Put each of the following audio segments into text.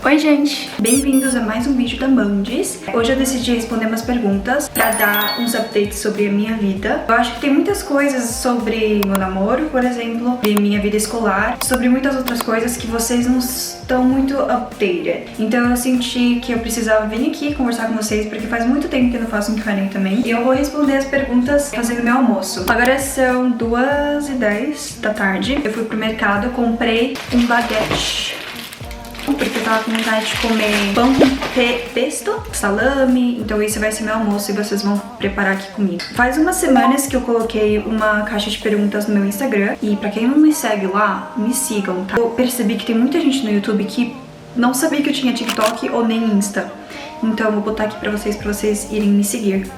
Oi gente, bem-vindos a mais um vídeo da Mandis. Hoje eu decidi responder umas perguntas pra dar uns updates sobre a minha vida. Eu acho que tem muitas coisas sobre meu namoro, por exemplo, e minha vida escolar, sobre muitas outras coisas que vocês não estão muito updated. Então eu senti que eu precisava vir aqui conversar com vocês, porque faz muito tempo que eu não faço um Q&A também. E eu vou responder as perguntas fazendo meu almoço. Agora são 2h10 da tarde. Eu fui pro mercado, comprei um baguete, porque eu tava com vontade de comer pão com pesto, salame, então esse vai ser meu almoço e vocês vão preparar aqui comigo. Faz umas semanas que eu coloquei uma caixa de perguntas no meu Instagram e pra quem não me segue lá, me sigam, tá? Eu percebi que tem muita gente no YouTube que não sabia que eu tinha TikTok ou nem Insta, então eu vou botar aqui pra vocês irem me seguir.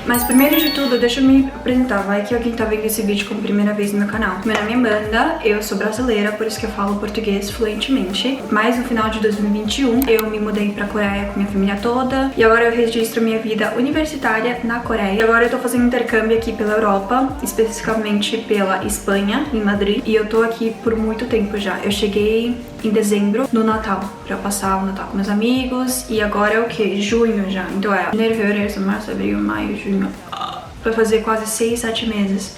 Mas primeiro de tudo, deixa eu me apresentar, vai que alguém tá vendo esse vídeo como primeira vez no meu canal. Meu nome é Amanda, eu sou brasileira, por isso que eu falo português fluentemente. Mas no final de 2021, eu me mudei pra Coreia com minha família toda. E agora eu registro minha vida universitária na Coreia. E agora eu tô fazendo intercâmbio aqui pela Europa, especificamente pela Espanha, em Madrid. E eu tô aqui por muito tempo já. Eu cheguei em dezembro, no Natal, pra passar o Natal com meus amigos. E agora é o que? Junho já. Então é janeiro, fevereiro, março, abril, maio, junho. Vai fazer quase 6, 7 meses.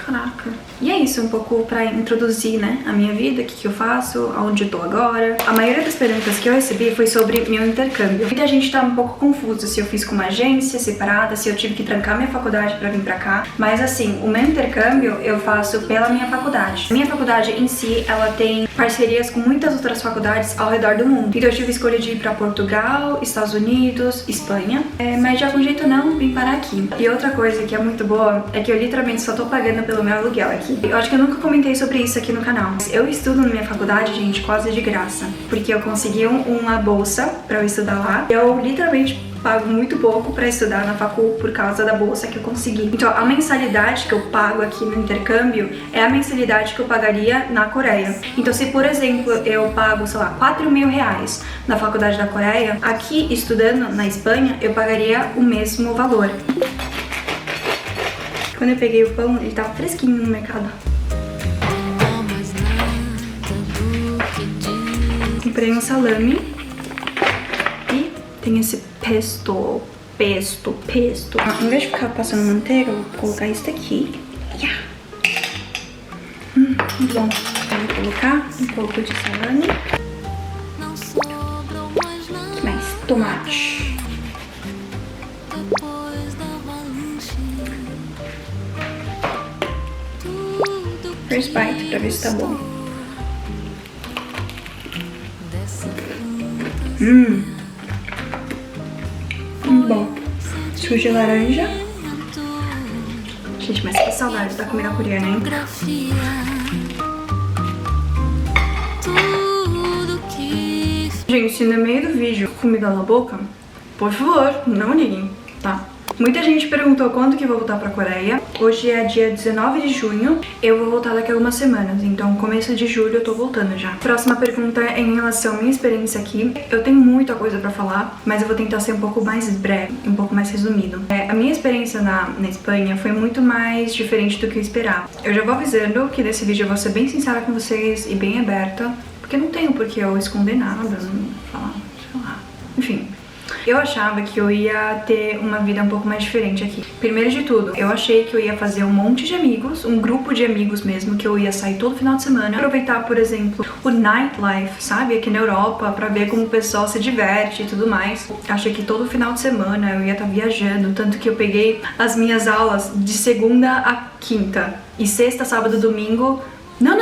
Caraca. E é isso, um pouco pra introduzir, né, a minha vida, o que eu faço, aonde eu tô agora. A maioria das perguntas que eu recebi foi sobre meu intercâmbio. Muita gente tá um pouco confusa se eu fiz com uma agência separada, se eu tive que trancar minha faculdade pra vir pra cá. Mas assim, o meu intercâmbio eu faço pela minha faculdade. A minha faculdade em si, ela tem parcerias com muitas outras faculdades ao redor do mundo. Então eu tive a escolha de ir pra Portugal, Estados Unidos, Espanha. Mas de algum jeito não, vim parar aqui. E outra coisa que é muito boa é que eu literalmente só tô pagando pelo meu aluguel aqui. Eu acho que eu nunca comentei sobre isso aqui no canal. Eu estudo na minha faculdade, gente, quase de graça. Porque eu consegui uma bolsa pra eu estudar lá. Eu literalmente pago muito pouco pra estudar na facul por causa da bolsa que eu consegui. Então a mensalidade que eu pago aqui no intercâmbio é a mensalidade que eu pagaria na Coreia. Então se, por exemplo, eu pago, sei lá, 4 mil reais na faculdade da Coreia, aqui estudando na Espanha, eu pagaria o mesmo valor. Quando eu peguei o pão, ele tava fresquinho no mercado. Comprei um salame e tem esse pesto. Em vez de ficar passando manteiga, eu vou colocar isso daqui. Muito bom. Eu vou colocar um pouco de salame. Que mais? Tomate. First bite pra ver se tá bom. Bom. Suco de laranja. Gente, mas que saudade da comida coreana, hein? Gente, se no meio do vídeo comida na boca, por favor, não liguem, tá? Muita gente perguntou quando que eu vou voltar pra Coreia. Hoje é dia 19 de junho, eu vou voltar daqui a algumas semanas, então começo de julho eu tô voltando já. Próxima pergunta é em relação à minha experiência aqui. Eu tenho muita coisa pra falar, mas eu vou tentar ser um pouco mais breve, um pouco mais resumido. A minha experiência na Espanha foi muito mais diferente do que eu esperava. Eu já vou avisando que nesse vídeo eu vou ser bem sincera com vocês e bem aberta, porque não tenho por que eu esconder nada, não falar, sei lá, enfim. Eu achava que eu ia ter uma vida um pouco mais diferente aqui. Primeiro de tudo, eu achei que eu ia fazer um monte de amigos, um grupo de amigos mesmo, que eu ia sair todo final de semana, aproveitar, por exemplo, o nightlife, sabe, aqui na Europa, pra ver como o pessoal se diverte e tudo mais. Achei que todo final de semana eu ia estar viajando, tanto que eu peguei as minhas aulas de segunda a quinta e sexta, sábado, domingo. Não,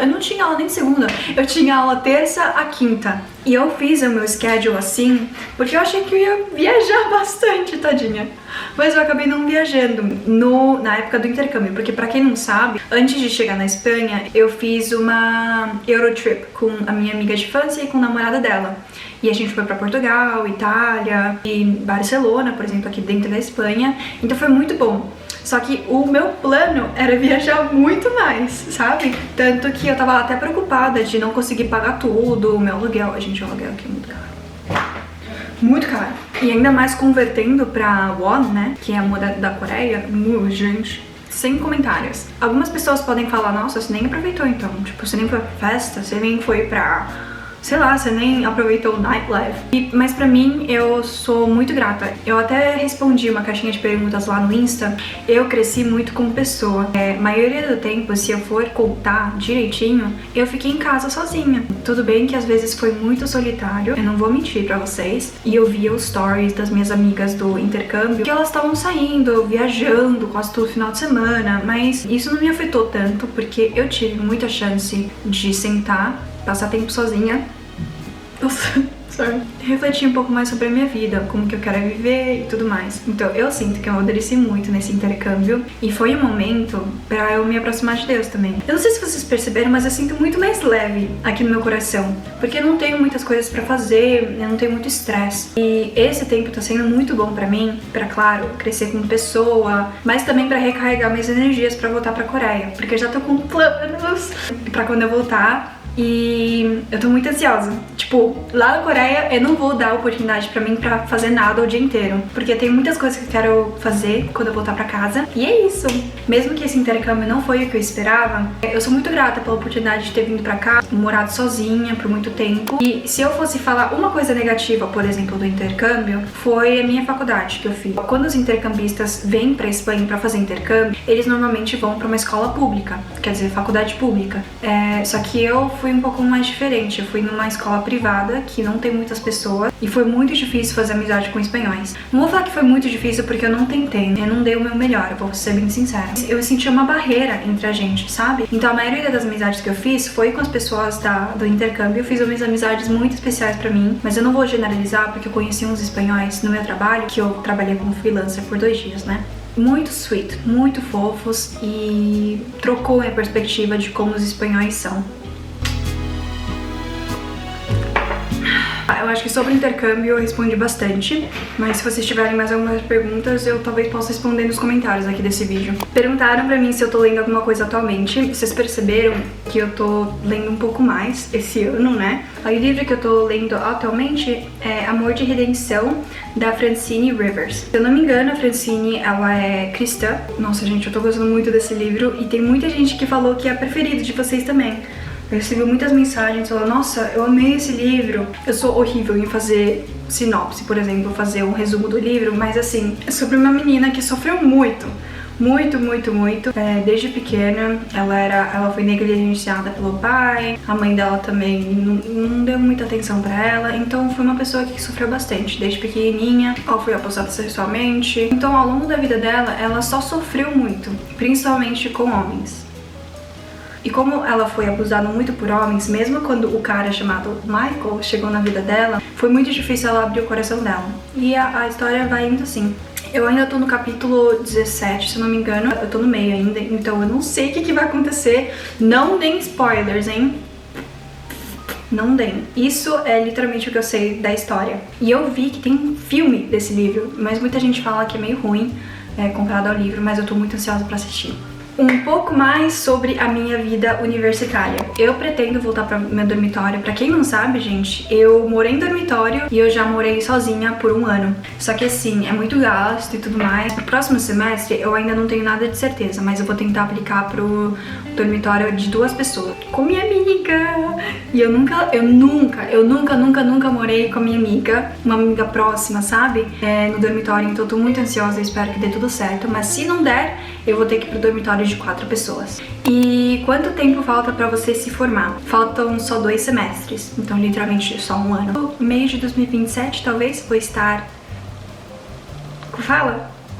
eu não tinha aula nem de segunda, eu tinha aula terça a quinta. E eu fiz o meu schedule assim, porque eu achei que eu ia viajar bastante, tadinha. Mas eu acabei não viajando na época do intercâmbio, porque pra quem não sabe, antes de chegar na Espanha, eu fiz uma Eurotrip com a minha amiga de infância e com a namorada dela. E a gente foi pra Portugal, Itália e Barcelona, por exemplo, aqui dentro da Espanha. Então foi muito bom. Só que o meu plano era viajar muito mais, sabe? Tanto que eu tava até preocupada de não conseguir pagar tudo, o meu aluguel. Gente, o aluguel aqui é muito caro. Muito caro. E ainda mais convertendo pra won, né? Que é a moeda da Coreia. Gente, sem comentários. Algumas pessoas podem falar, nossa, você nem aproveitou então, tipo, você nem foi pra festa, você nem foi pra... sei lá, você nem aproveitou o nightlife. Mas pra mim, eu sou muito grata. Eu até respondi uma caixinha de perguntas lá no Insta. Eu cresci muito como pessoa. Maioria do tempo, se eu for contar direitinho, eu fiquei em casa sozinha. Tudo bem que às vezes foi muito solitário, eu não vou mentir pra vocês. E eu via os stories das minhas amigas do intercâmbio, que elas estavam saindo, viajando quase todo final de semana. Mas isso não me afetou tanto, porque eu tive muita chance de sentar, passar tempo sozinha, refletir um pouco mais sobre a minha vida, como que eu quero viver e tudo mais. Então eu sinto que eu amadureci muito nesse intercâmbio e foi um momento pra eu me aproximar de Deus também. Eu não sei se vocês perceberam, mas eu sinto muito mais leve aqui no meu coração, porque eu não tenho muitas coisas pra fazer, eu não tenho muito estresse. E esse tempo tá sendo muito bom pra mim, pra, claro, crescer como pessoa, mas também pra recarregar minhas energias pra voltar pra Coreia, porque eu já tô com planos pra quando eu voltar. E eu tô muito ansiosa. Tipo, lá na Coreia eu não vou dar oportunidade pra mim pra fazer nada o dia inteiro, porque tem muitas coisas que eu quero fazer quando eu voltar pra casa. E é isso. Mesmo que esse intercâmbio não foi o que eu esperava, eu sou muito grata pela oportunidade de ter vindo pra cá, morado sozinha por muito tempo. E se eu fosse falar uma coisa negativa, por exemplo, do intercâmbio, foi a minha faculdade que eu fiz. Quando os intercambistas vêm pra Espanha pra fazer intercâmbio, eles normalmente vão pra uma escola pública, quer dizer, faculdade pública. Só que eu fui um pouco mais diferente. Eu fui numa escola privada que não tem muitas pessoas e foi muito difícil fazer amizade com espanhóis. Não vou falar que foi muito difícil porque eu não tentei, eu não dei o meu melhor, eu vou ser bem sincera. Eu senti uma barreira entre a gente, sabe? Então a maioria das amizades que eu fiz foi com as pessoas do intercâmbio. Eu fiz umas amizades muito especiais pra mim, mas eu não vou generalizar porque eu conheci uns espanhóis no meu trabalho, que eu trabalhei como freelancer por 2 dias, né? Muito sweet, muito fofos e trocou minha perspectiva de como os espanhóis são. Eu acho que sobre o intercâmbio eu respondi bastante, mas se vocês tiverem mais algumas perguntas, eu talvez possa responder nos comentários aqui desse vídeo. Perguntaram pra mim se eu tô lendo alguma coisa atualmente. Vocês perceberam que eu tô lendo um pouco mais esse ano, né? O livro que eu tô lendo atualmente é Amor de Redenção, da Francine Rivers. Se eu não me engano, a Francine, ela é cristã. Nossa, gente, eu tô gostando muito desse livro e tem muita gente que falou que é preferido de vocês também. Eu recebi muitas mensagens falando, nossa, eu amei esse livro. Eu sou horrível em fazer sinopse, por exemplo, fazer um resumo do livro, mas assim, é sobre uma menina que sofreu muito. Desde pequena, ela foi negligenciada pelo pai, a mãe dela também não deu muita atenção pra ela, então foi uma pessoa que sofreu bastante. Desde pequenininha, ela foi abusada sexualmente, então ao longo da vida dela, ela só sofreu muito, principalmente com homens. E como ela foi abusada muito por homens, mesmo quando o cara chamado Michael chegou na vida dela, foi muito difícil ela abrir o coração dela. E a história vai indo assim. Eu ainda tô no capítulo 17, se eu não me engano. Eu tô no meio ainda, então eu não sei o que vai acontecer. Não deem spoilers, hein? Não deem. Isso é literalmente o que eu sei da história. E eu vi que tem um filme desse livro, mas muita gente fala que é meio ruim comparado ao livro, mas eu tô muito ansiosa pra assistir. Um pouco mais sobre a minha vida universitária. Eu pretendo voltar para meu dormitório. Pra quem não sabe, gente, eu morei em dormitório e eu já morei sozinha por 1 ano. Só que assim, é muito gasto e tudo mais. No próximo semestre eu ainda não tenho nada de certeza, mas eu vou tentar aplicar pro dormitório de 2 pessoas. Com minha amiga! E eu nunca morei com a minha amiga, uma amiga próxima, sabe? No dormitório, então eu tô muito ansiosa, eu espero que dê tudo certo. Mas se não der, eu vou ter que ir pro dormitório de 4 pessoas. E quanto tempo falta pra você se formar? Faltam só 2 semestres, então literalmente só 1 ano. No meio de 2027, talvez, vou estar...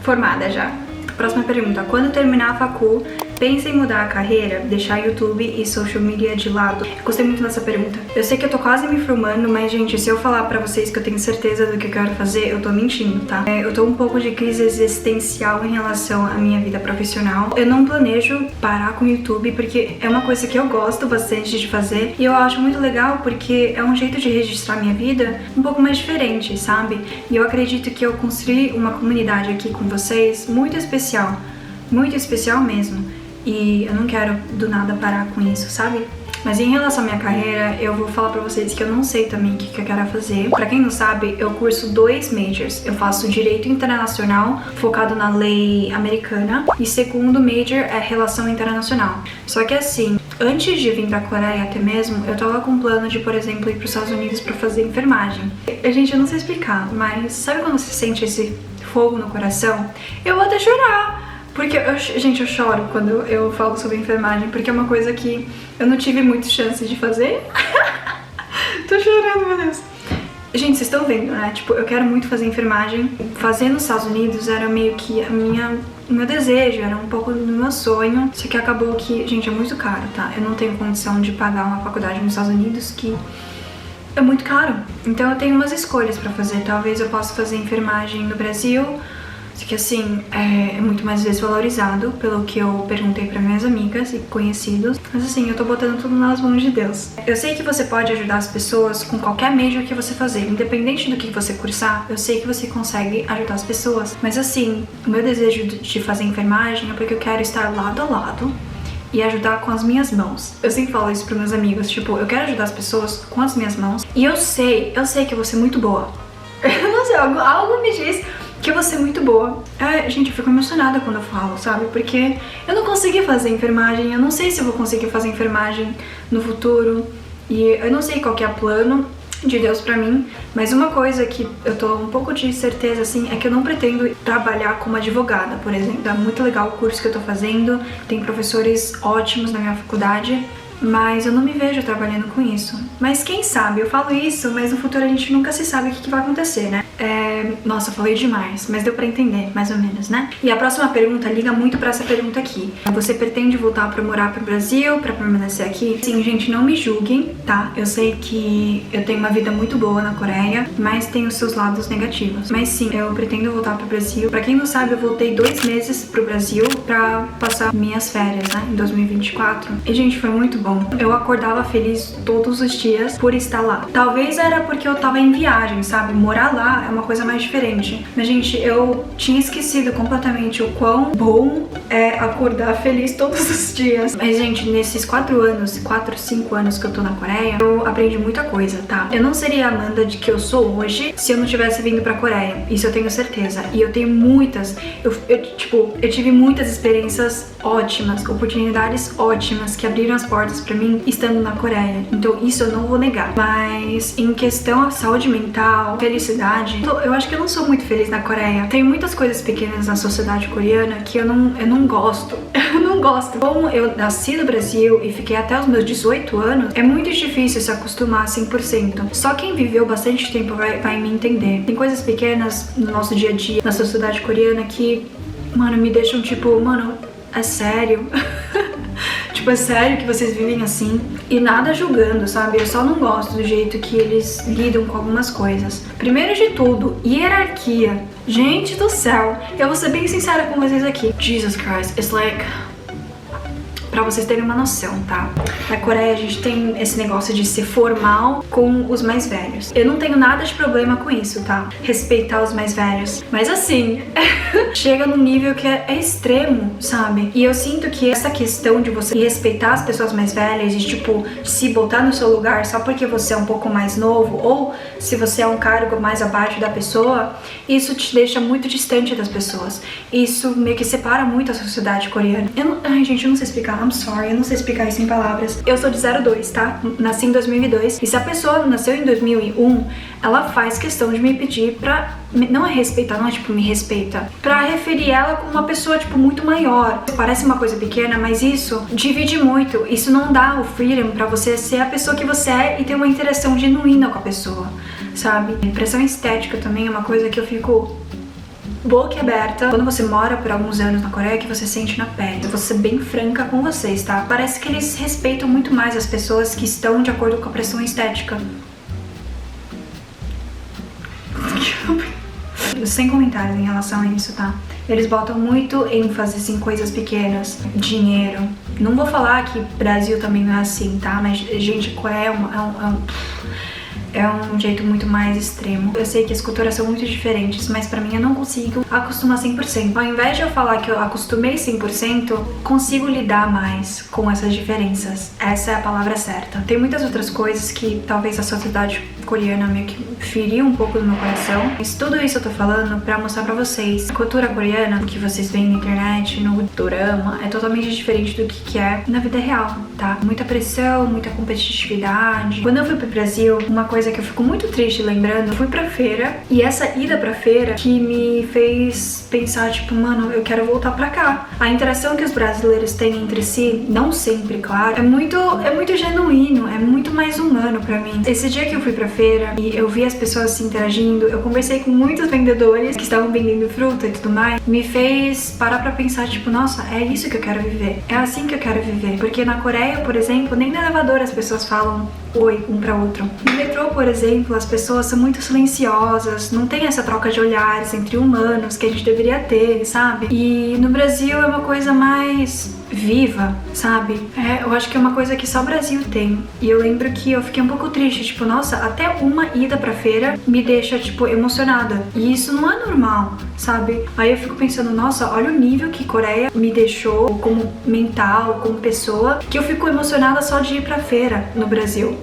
formada já. Próxima pergunta. Quando terminar a facul, pensa em mudar a carreira, deixar YouTube e social media de lado? Eu gostei muito dessa pergunta. Eu sei que eu tô quase me formando, mas gente, se eu falar pra vocês que eu tenho certeza do que eu quero fazer, eu tô mentindo, tá? Eu tô um pouco de crise existencial em relação à minha vida profissional. Eu não planejo parar com o YouTube, porque é uma coisa que eu gosto bastante de fazer e eu acho muito legal porque é um jeito de registrar minha vida um pouco mais diferente, sabe? E eu acredito que eu construí uma comunidade aqui com vocês muito especial mesmo. E eu não quero do nada parar com isso, sabe? Mas em relação à minha carreira, eu vou falar pra vocês que eu não sei também o que eu quero fazer. Pra quem não sabe, eu curso 2 majors. Eu faço Direito Internacional, focado na lei americana, e segundo major é Relação Internacional. Só que assim, antes de vir pra Coreia até mesmo, eu tava com plano de, por exemplo, ir pros Estados Unidos pra fazer enfermagem. Gente, eu não sei explicar, mas sabe quando você sente esse fogo no coração? Eu vou até chorar. Porque, gente, eu choro quando eu falo sobre enfermagem, porque é uma coisa que eu não tive muita chance de fazer. Tô chorando, meu Deus. Gente, vocês estão vendo, né? Tipo, eu quero muito fazer enfermagem. Fazer nos Estados Unidos era meio que o meu desejo, era um pouco do meu sonho. Só que acabou que, gente, é muito caro, tá? Eu não tenho condição de pagar uma faculdade nos Estados Unidos que é muito caro. Então eu tenho umas escolhas pra fazer. Talvez eu possa fazer enfermagem no Brasil, que assim, é muito mais desvalorizado, pelo que eu perguntei para minhas amigas e conhecidos. Mas assim, eu tô botando tudo nas mãos de Deus. Eu sei que você pode ajudar as pessoas com qualquer major que você fazer. Independente do que você cursar, eu sei que você consegue ajudar as pessoas. Mas assim, o meu desejo de fazer enfermagem é porque eu quero estar lado a lado e ajudar com as minhas mãos. Eu sempre falo isso pros meus amigos, tipo, eu quero ajudar as pessoas com as minhas mãos. E eu sei que eu vou ser muito boa. Eu não sei, algo me diz que eu vou ser muito boa. Gente, eu fico emocionada quando eu falo, sabe? Porque eu não consegui fazer enfermagem, eu não sei se eu vou conseguir fazer enfermagem no futuro. E eu não sei qual que é o plano de Deus pra mim, mas uma coisa que eu tô um pouco de certeza, assim, é que eu não pretendo trabalhar como advogada, por exemplo. É muito legal o curso que eu tô fazendo, tem professores ótimos na minha faculdade, mas eu não me vejo trabalhando com isso. Mas quem sabe, eu falo isso, mas no futuro a gente nunca se sabe o que vai acontecer, né? Nossa, eu falei demais, mas deu pra entender, mais ou menos, né? E a próxima pergunta liga muito pra essa pergunta aqui. Você pretende voltar pra morar pro Brasil, pra permanecer aqui? Sim, gente, não me julguem, tá? Eu sei que eu tenho uma vida muito boa na Coreia, mas tem os seus lados negativos. Mas sim, eu pretendo voltar pro Brasil. Pra quem não sabe, eu voltei 2 meses pro Brasil pra passar minhas férias, né? Em 2024. E, gente, foi muito bom. Eu acordava feliz todos os dias por estar lá. Talvez era porque eu tava em viagem, sabe? Morar lá é uma coisa mais diferente. Mas, gente, eu tinha esquecido completamente o quão bom é acordar feliz todos os dias. Mas, gente, nesses 4 anos, 4, 5 anos que eu tô na Coreia, eu aprendi muita coisa, tá? Eu não seria a Amanda de que eu sou hoje se eu não tivesse vindo pra Coreia. Isso eu tenho certeza. E eu tenho muitas... Eu tive muitas experiências ótimas, oportunidades ótimas que abriram as portas pra mim estando na Coreia. Então isso eu não vou negar. Mas em questão à saúde mental, felicidade, eu acho que eu não sou muito feliz na Coreia. Tem muitas coisas pequenas na sociedade coreana que eu não gosto. Eu não gosto. Como eu nasci no Brasil e fiquei até os meus 18 anos, é muito difícil se acostumar 100%. Só quem viveu bastante tempo vai me entender. Tem coisas pequenas no nosso dia a dia, na sociedade coreana, que, mano, me deixam tipo, mano, é sério? Tipo, é sério que vocês vivem assim? E nada julgando, sabe? Eu só não gosto do jeito que eles lidam com algumas coisas. Primeiro de tudo, hierarquia. Gente do céu, eu vou ser bem sincera com vocês aqui. Jesus Christ, it's like... Pra vocês terem uma noção, tá? Na Coreia a gente tem esse negócio de ser formal com os mais velhos. Eu não tenho nada de problema com isso, tá? Respeitar os mais velhos. Mas assim, chega num nível que é extremo, sabe? E eu sinto que essa questão de você respeitar as pessoas mais velhas e, tipo, se botar no seu lugar só porque você é um pouco mais novo, ou se você é um cargo mais abaixo da pessoa, isso te deixa muito distante das pessoas. Isso meio que separa muito a sociedade coreana. Ai, gente, eu não sei explicar. I'm sorry, eu não sei explicar isso em palavras. Eu sou de 02, tá? Nasci em 2002. E se a pessoa nasceu em 2001, ela faz questão de me pedir pra... Não é respeitar, não é tipo me respeita. Pra referir ela como uma pessoa, tipo, muito maior. Parece uma coisa pequena, mas isso divide muito. Isso não dá o freedom pra você ser a pessoa que você é e ter uma interação genuína com a pessoa, sabe? Impressão estética também é uma coisa que eu fico... boca aberta quando você mora por alguns anos na Coreia, que você sente na pele. Eu vou ser bem franca com vocês, tá? Parece que eles respeitam muito mais as pessoas que estão de acordo com a pressão estética. Sem comentários em relação a isso, tá? Eles botam muito ênfase em coisas pequenas, dinheiro. Não vou falar que Brasil também não é assim, tá? Mas, gente, Coreia é um jeito muito mais extremo. Eu sei que as culturas são muito diferentes, mas pra mim eu não consigo acostumar 100%. Ao invés de eu falar que eu acostumei 100%, consigo lidar mais com essas diferenças. Essa é a palavra certa. Tem muitas outras coisas que talvez a sociedade coreana meio que feriu um pouco do meu coração. Mas tudo isso eu tô falando pra mostrar pra vocês. A cultura coreana, o que vocês veem na internet, no dorama, é totalmente diferente do que é na vida real, tá? Muita pressão, muita competitividade. Quando eu fui pro Brasil, uma coisa que eu fico muito triste lembrando, eu fui pra feira, e essa ida pra feira que me fez pensar, tipo, mano, eu quero voltar pra cá. A interação que os brasileiros têm entre si, não sempre, claro, é muito genuíno, é muito mais humano pra mim. Esse dia que eu fui pra feira e eu vi as pessoas se interagindo, eu conversei com muitos vendedores que estavam vendendo fruta e tudo mais, me fez parar pra pensar, tipo, nossa, é isso que eu quero viver, é assim que eu quero viver. Porque na Coreia, por exemplo, nem no elevador as pessoas falam oi um pra outro. No metrô, por exemplo, as pessoas são muito silenciosas, não tem essa troca de olhares entre humanos que a gente deveria ter, sabe? E no Brasil é uma coisa mais viva, sabe? Eu acho que é uma coisa que só o Brasil tem. E eu lembro que eu fiquei um pouco triste, tipo, nossa, até uma ida pra feira me deixa, tipo, emocionada. E isso não é normal, sabe? Aí eu fico pensando, nossa, olha o nível que Coreia me deixou como mental, como pessoa, que eu fico emocionada só de ir pra feira no Brasil.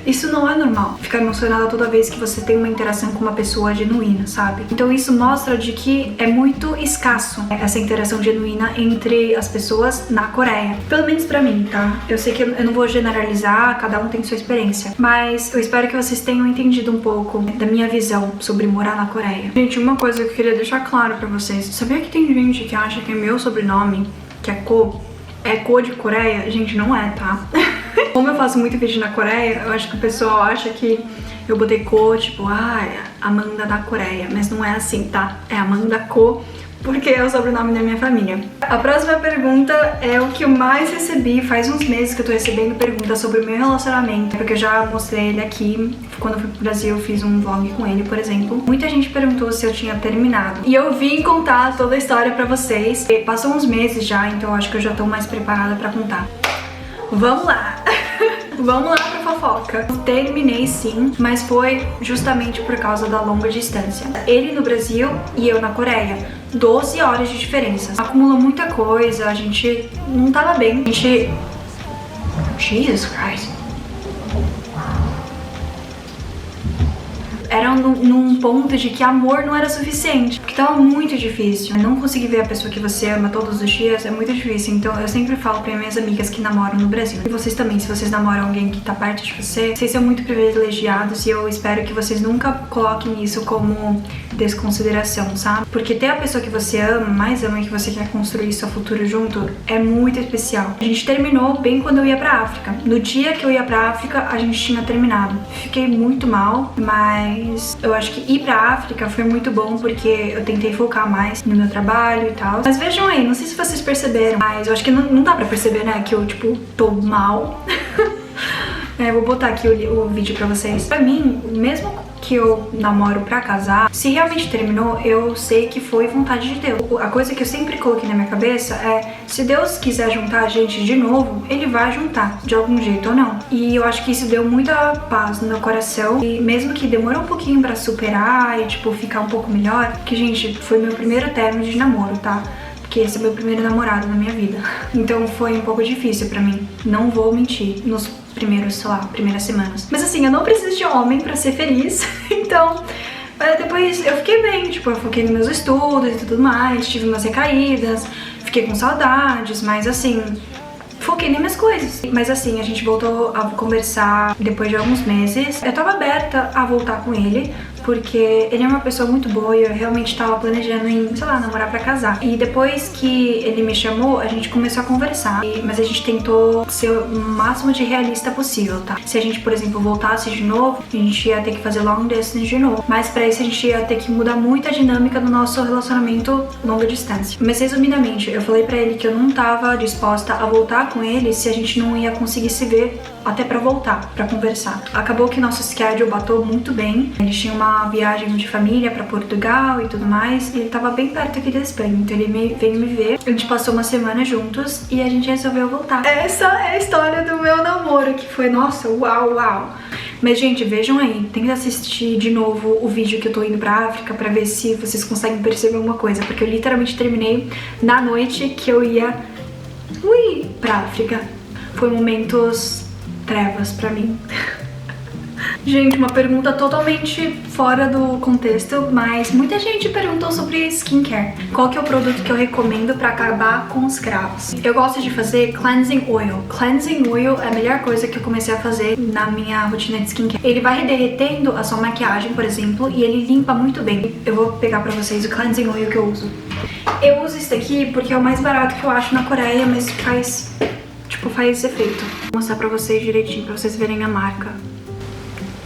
Isso não é normal, ficar emocionada toda vez que você tem uma interação com uma pessoa genuína, sabe? Então isso mostra de que é muito escasso essa interação genuína entre as pessoas na Coreia. Pelo menos pra mim, tá? Eu sei que eu não vou generalizar, cada um tem sua experiência, mas eu espero que vocês tenham entendido um pouco da minha visão sobre morar na Coreia. Gente, uma coisa que eu queria deixar claro pra vocês, sabia que tem gente que acha que é meu sobrenome, que é Ko, é Ko de Coreia? Gente, não é, tá? Como eu faço muito vídeo na Coreia, eu acho que o pessoal acha que eu botei Ko, tipo, Amanda da Coreia. Mas não é assim, tá? É Amanda Ko, porque é o sobrenome da minha família. A próxima pergunta é o que eu mais recebi. Faz uns meses que eu tô recebendo perguntas sobre o meu relacionamento, porque eu já mostrei ele aqui. Quando eu fui pro Brasil, eu fiz um vlog com ele, por exemplo. Muita gente perguntou se eu tinha terminado. E eu vim contar toda a história pra vocês. Passou uns meses já, então eu acho que eu já tô mais preparada pra contar. Vamos lá! Vamos lá pra fofoca. Eu terminei sim, mas foi justamente por causa da longa distância. Ele no Brasil e eu na Coreia. 12 horas de diferença. Acumulou muita coisa, a gente não tava bem. A gente... Jesus Christ. Era num ponto de que amor não era suficiente, porque tava muito difícil. Não conseguir ver a pessoa que você ama todos os dias é muito difícil. Então eu sempre falo pra minhas amigas que namoram no Brasil, e vocês também, se vocês namoram alguém que tá perto de você, vocês são muito privilegiados, e eu espero que vocês nunca coloquem isso como desconsideração, sabe? Porque ter a pessoa que você ama, mais ama, e que você quer construir seu futuro junto, é muito especial. A gente terminou bem quando eu ia pra África. No dia que eu ia pra África, a gente tinha terminado. Fiquei muito mal, mas eu acho que ir pra África foi muito bom, porque eu tentei focar mais no meu trabalho e tal. Mas vejam aí, não sei se vocês perceberam, mas eu acho que não dá pra perceber, né, que eu, tipo, tô mal. Vou botar aqui o vídeo pra vocês. Pra mim, mesmo que eu namoro pra casar, se realmente terminou, eu sei que foi vontade de Deus. A coisa que eu sempre coloquei na minha cabeça é, se Deus quiser juntar a gente de novo, Ele vai juntar, de algum jeito ou não. E eu acho que isso deu muita paz no meu coração, e mesmo que demorou um pouquinho pra superar e, tipo, ficar um pouco melhor, que, gente, foi meu primeiro término de namoro, tá? Porque esse é meu primeiro namorado na minha vida. Então foi um pouco difícil pra mim, não vou mentir, nos primeiras semanas. Mas assim, eu não preciso de homem pra ser feliz, então depois eu fiquei bem, tipo, eu foquei nos meus estudos e tudo mais, tive umas recaídas, fiquei com saudades, mas assim, foquei nas minhas coisas. Mas assim, a gente voltou a conversar depois de alguns meses. Eu tava aberta a voltar com ele, porque ele é uma pessoa muito boa e eu realmente tava planejando em, sei lá, namorar pra casar. E depois que ele me chamou, a gente começou a conversar. Mas a gente tentou ser o máximo de realista possível, tá? Se a gente, por exemplo, voltasse de novo, a gente ia ter que fazer long distance de novo. Mas pra isso a gente ia ter que mudar muito a dinâmica do nosso relacionamento longa distância. Mas resumidamente, eu falei pra ele que eu não tava disposta a voltar com ele se a gente não ia conseguir se ver até pra voltar, pra conversar. Acabou que nosso schedule bateu muito bem. Eles tinham uma viagem de família pra Portugal e tudo mais, e ele tava bem perto aqui da Espanha, então ele veio me ver. A gente passou uma semana juntos e a gente resolveu voltar. Essa é a história do meu namoro, que foi, nossa, uau. Mas, gente, vejam aí, tem que assistir de novo o vídeo que eu tô indo pra África pra ver se vocês conseguem perceber alguma coisa, porque eu literalmente terminei na noite que eu ia pra África. Foi momentos trevas pra mim. Gente, uma pergunta totalmente fora do contexto, mas muita gente perguntou sobre skincare. Qual que é o produto que eu recomendo pra acabar com os cravos? Eu gosto de fazer cleansing oil. Cleansing oil é a melhor coisa que eu comecei a fazer na minha rotina de skincare. Ele vai derretendo a sua maquiagem, por exemplo, e ele limpa muito bem. Eu vou pegar pra vocês o cleansing oil que eu uso. Eu uso esse daqui porque é o mais barato que eu acho na Coreia, mas faz efeito. Vou mostrar pra vocês direitinho, pra vocês verem a marca.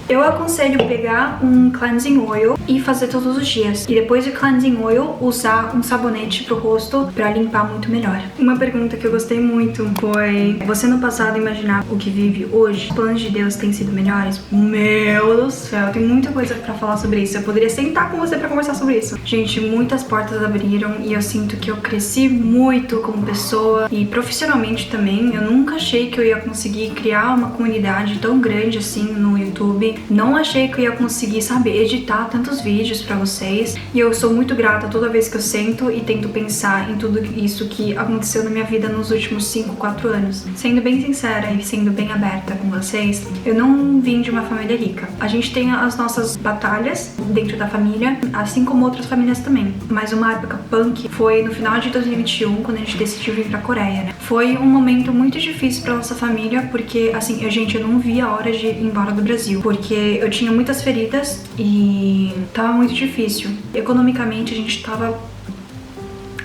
Eu aconselho pegar um cleansing oil e fazer todos os dias. E depois do cleansing oil, usar um sabonete pro rosto pra limpar muito melhor. Uma pergunta que eu gostei muito foi: você no passado imaginava o que vive hoje? Os planos de Deus têm sido melhores? Meu Deus do céu, tem muita coisa pra falar sobre isso. Eu poderia sentar com você pra conversar sobre isso. Gente, muitas portas abriram e eu sinto que eu cresci muito como pessoa e profissionalmente também. Eu nunca achei que eu ia conseguir criar uma comunidade tão grande assim no YouTube. Não achei que eu ia conseguir, sabe, editar tantos vídeos pra vocês. E eu sou muito grata toda vez que eu sento e tento pensar em tudo isso que aconteceu na minha vida nos últimos 5, 4 anos. Sendo bem sincera e sendo bem aberta com vocês, eu não vim de uma família rica. A gente tem as nossas batalhas dentro da família, assim como outras famílias também. Mas uma época punk foi no final de 2021, quando a gente decidiu vir pra Coreia, né? Foi um momento muito difícil pra nossa família, porque, assim, eu não via a hora de ir embora do Brasil. Porque eu tinha muitas feridas e tava muito difícil. Economicamente a gente tava,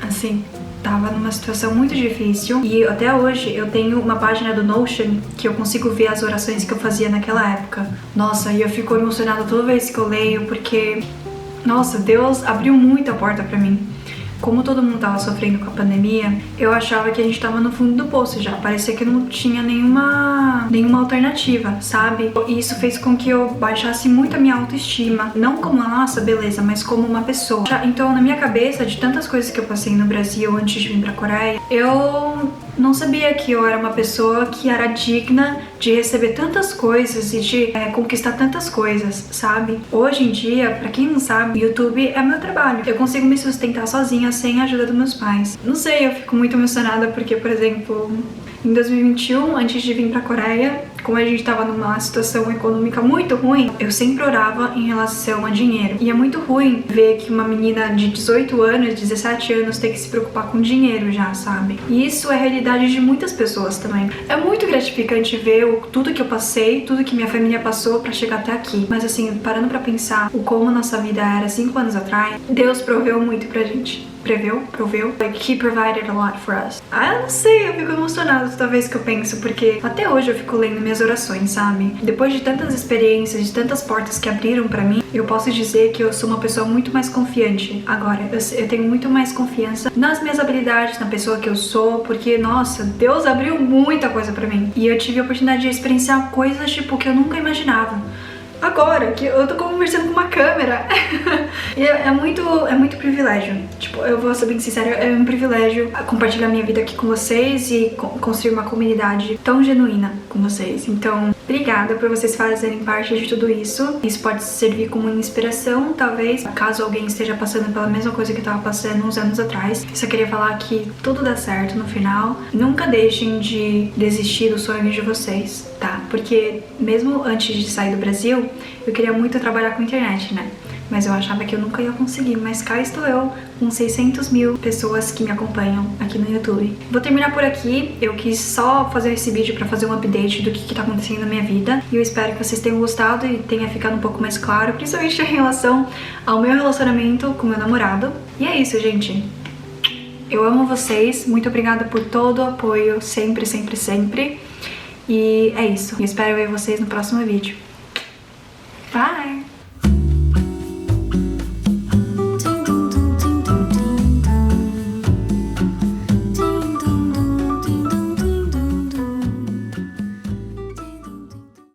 assim, tava numa situação muito difícil. E até hoje eu tenho uma página do Notion que eu consigo ver as orações que eu fazia naquela época. Nossa, e eu fico emocionada toda vez que eu leio, porque, nossa, Deus abriu muita porta pra mim. Como todo mundo tava sofrendo com a pandemia, eu achava que a gente tava no fundo do poço já. Parecia que não tinha nenhuma alternativa, sabe? E isso fez com que eu baixasse muito a minha autoestima. Não como, nossa, beleza, mas como uma pessoa. Então, na minha cabeça, de tantas coisas que eu passei no Brasil antes de vir pra Coreia, eu não sabia que eu era uma pessoa que era digna de receber tantas coisas e de conquistar tantas coisas, sabe? Hoje em dia, pra quem não sabe, YouTube é meu trabalho. Eu consigo me sustentar sozinha sem a ajuda dos meus pais. Não sei, eu fico muito emocionada porque, por exemplo, em 2021, antes de vir pra Coreia, como a gente tava numa situação econômica muito ruim, eu sempre orava em relação a dinheiro. E é muito ruim ver que uma menina de 18 anos, 17 anos tem que se preocupar com dinheiro já, sabe? E isso é a realidade de muitas pessoas também. É muito gratificante ver tudo que eu passei, tudo que minha família passou pra chegar até aqui. Mas assim, parando pra pensar o como a nossa vida era 5 anos atrás, Deus proveu muito pra gente. Proveu. Like, he provided a lot for us. Eu não sei, eu fico emocionada toda vez que eu penso, porque até hoje eu fico lendo minhas orações, sabe? Depois de tantas experiências, de tantas portas que abriram pra mim, eu posso dizer que eu sou uma pessoa muito mais confiante agora. Eu tenho muito mais confiança nas minhas habilidades, na pessoa que eu sou, porque, nossa, Deus abriu muita coisa pra mim. E eu tive a oportunidade de experienciar coisas, tipo, que eu nunca imaginava. Agora, que eu tô conversando com uma câmera. E é muito privilégio. Tipo, eu vou ser bem sincera, é um privilégio compartilhar minha vida aqui com vocês e construir uma comunidade tão genuína com vocês. Então, obrigada por vocês fazerem parte de tudo isso. Isso pode servir como inspiração, talvez, caso alguém esteja passando pela mesma coisa que eu tava passando uns anos atrás. Eu só queria falar que tudo dá certo no final. Nunca deixem de desistir dos sonhos de vocês, tá? Porque mesmo antes de sair do Brasil, eu queria muito trabalhar com internet, né? Mas eu achava que eu nunca ia conseguir, mas cá estou eu, com 600 mil pessoas que me acompanham aqui no YouTube. Vou terminar por aqui, eu quis só fazer esse vídeo pra fazer um update do que tá acontecendo na minha vida. E eu espero que vocês tenham gostado e tenha ficado um pouco mais claro, principalmente em relação ao meu relacionamento com meu namorado. E é isso, gente. Eu amo vocês, muito obrigada por todo o apoio, sempre, sempre, sempre. E é isso, eu espero ver vocês no próximo vídeo. Bye!